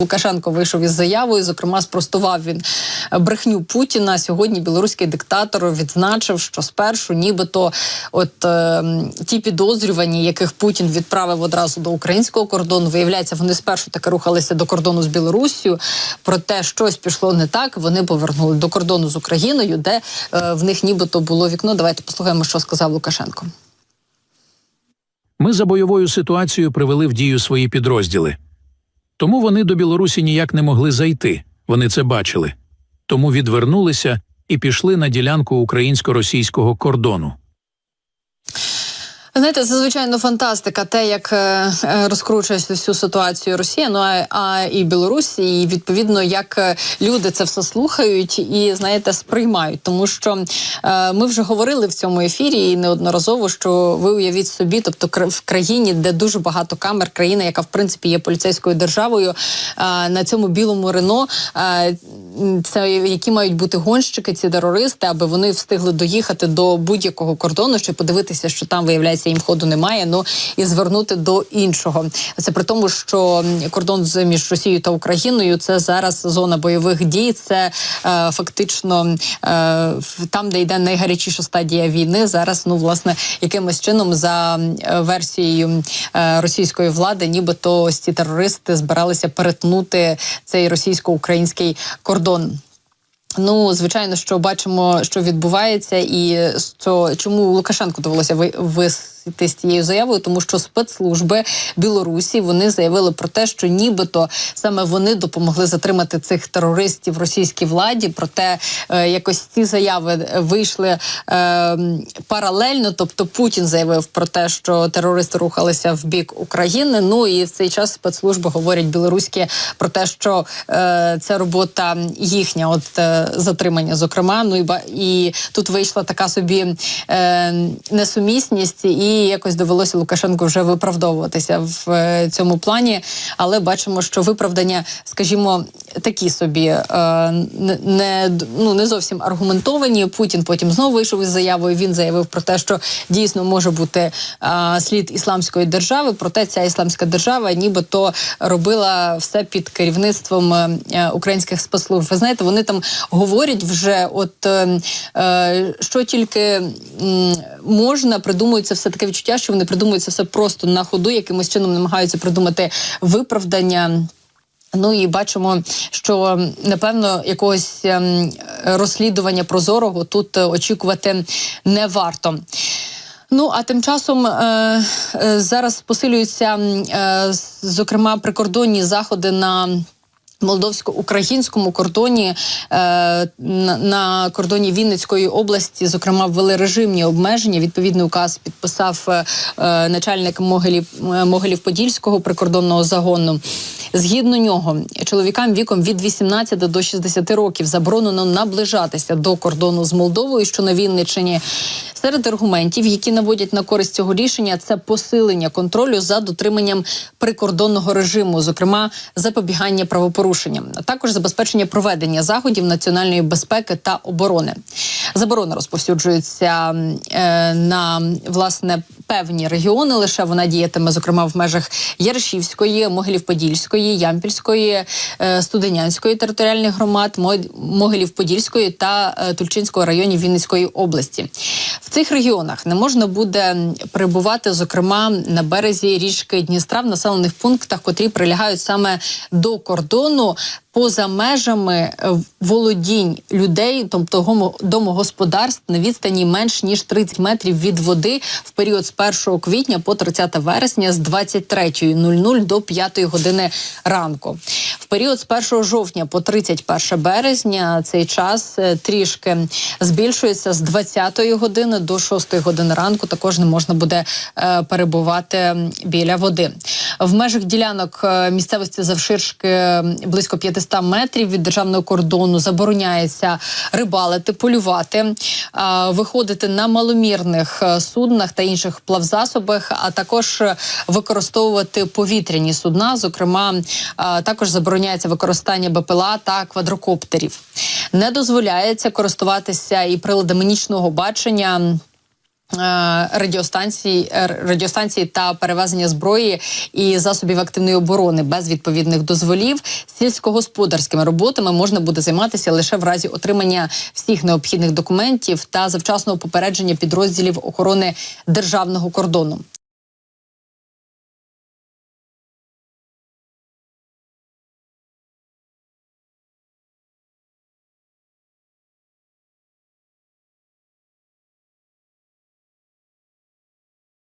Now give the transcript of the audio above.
Лукашенко вийшов із заявою, зокрема, спростував він брехню Путіна. Сьогодні білоруський диктатор відзначив, що спершу нібито ті підозрювані, яких Путін відправив одразу до українського кордону, виявляється, вони спершу таки рухалися до кордону з Білоруссю, проте щось пішло не так, вони повернули до кордону з Україною, де в них нібито було вікно. Давайте послухаємо, що сказав Лукашенко. Ми за бойовою ситуацією привели в дію свої підрозділи. Тому вони до Білорусі ніяк не могли зайти, вони це бачили. Тому відвернулися і пішли на ділянку українсько-російського кордону. Знаєте, це, звичайно, фантастика, те, як розкручує всю ситуацію Росія, а і Білорусь, і, відповідно, як люди це все слухають і, знаєте, сприймають. Тому що ми вже говорили в цьому ефірі і неодноразово, що ви уявіть собі, тобто в країні, де дуже багато камер, країна, яка, в принципі, є поліцейською державою, на цьому білому Рено, це які мають бути гонщики, ці терористи, аби вони встигли доїхати до будь-якого кордону, щоб подивитися, що там, виявляється, їм ходу немає, і звернути до іншого. Це при тому, що кордон між Росією та Україною – це зараз зона бойових дій, це фактично там, де йде найгарячіша стадія війни. Зараз, власне, якимось чином за версією російської влади, нібито ось ці терористи збиралися перетнути цей російсько-український кордон. Звичайно, що бачимо, що відбувається, і чому Лукашенку довелося вийти з цією заявою, тому що спецслужби Білорусі, вони заявили про те, що нібито саме вони допомогли затримати цих терористів російській владі, проте якось ці заяви вийшли паралельно, тобто Путін заявив про те, що терористи рухалися в бік України, і в цей час спецслужби говорять білоруські про те, що це робота їхня, затримання, зокрема, і тут вийшла така собі несумісність, і якось довелося Лукашенку вже виправдовуватися в цьому плані, але бачимо, що виправдання, скажімо, такі собі не зовсім аргументовані. Путін потім знову вийшов із заявою, він заявив про те, що дійсно може бути слід ісламської держави, проте ця ісламська держава нібито робила все під керівництвом українських спецслужб. Ви знаєте, вони там говорять вже, що тільки можна, придумується все таке відчуття, що вони придумуються все просто на ходу, якимось чином намагаються придумати виправдання. І бачимо, що, напевно, якогось розслідування прозорого тут очікувати не варто. А тим часом зараз посилюються, зокрема, прикордонні заходи на молдовсько-українському кордоні, на кордоні Вінницької області, зокрема, ввели режимні обмеження. Відповідний указ підписав начальник Могилів-Подільського прикордонного загону. Згідно нього, чоловікам віком від 18 до 60 років заборонено наближатися до кордону з Молдовою, що на Вінниччині. Серед аргументів, які наводять на користь цього рішення, це посилення контролю за дотриманням прикордонного режиму, зокрема, запобігання правопорушенням, а також забезпечення проведення заходів національної безпеки та оборони. Заборона розповсюджується на, власне, певні регіони, лише вона діятиме, зокрема, в межах Яршівської, Могилів-Подільської, Ямпільської, Студенянської територіальних громад, Могилів-Подільської та Тульчинського районів Вінницької області. В цих регіонах не можна буде перебувати, зокрема, на березі річки Дністра в населених пунктах, котрі прилягають саме до кордону, поза межами володінь людей, тобто домогосподарств, на відстані менш ніж 30 метрів від води в період з 1 квітня по 30 вересня з 23:00 до 5 години ранку. В період з 1 жовтня по 31 березня цей час трішки збільшується з 20 години до 6 години ранку. Також не можна буде перебувати біля води. В межах ділянок місцевості завширшки близько 500 метрів від державного кордону забороняється рибалити, полювати, виходити на маломірних суднах та інших плавзасобах, а також використовувати повітряні судна. Зокрема, також забороняється використання БПЛА та квадрокоптерів. Не дозволяється користуватися і приладами нічного бачення радіостанції та перевезення зброї і засобів активної оборони без відповідних дозволів. Сільськогосподарськими роботами можна буде займатися лише в разі отримання всіх необхідних документів та завчасного попередження підрозділів охорони державного кордону.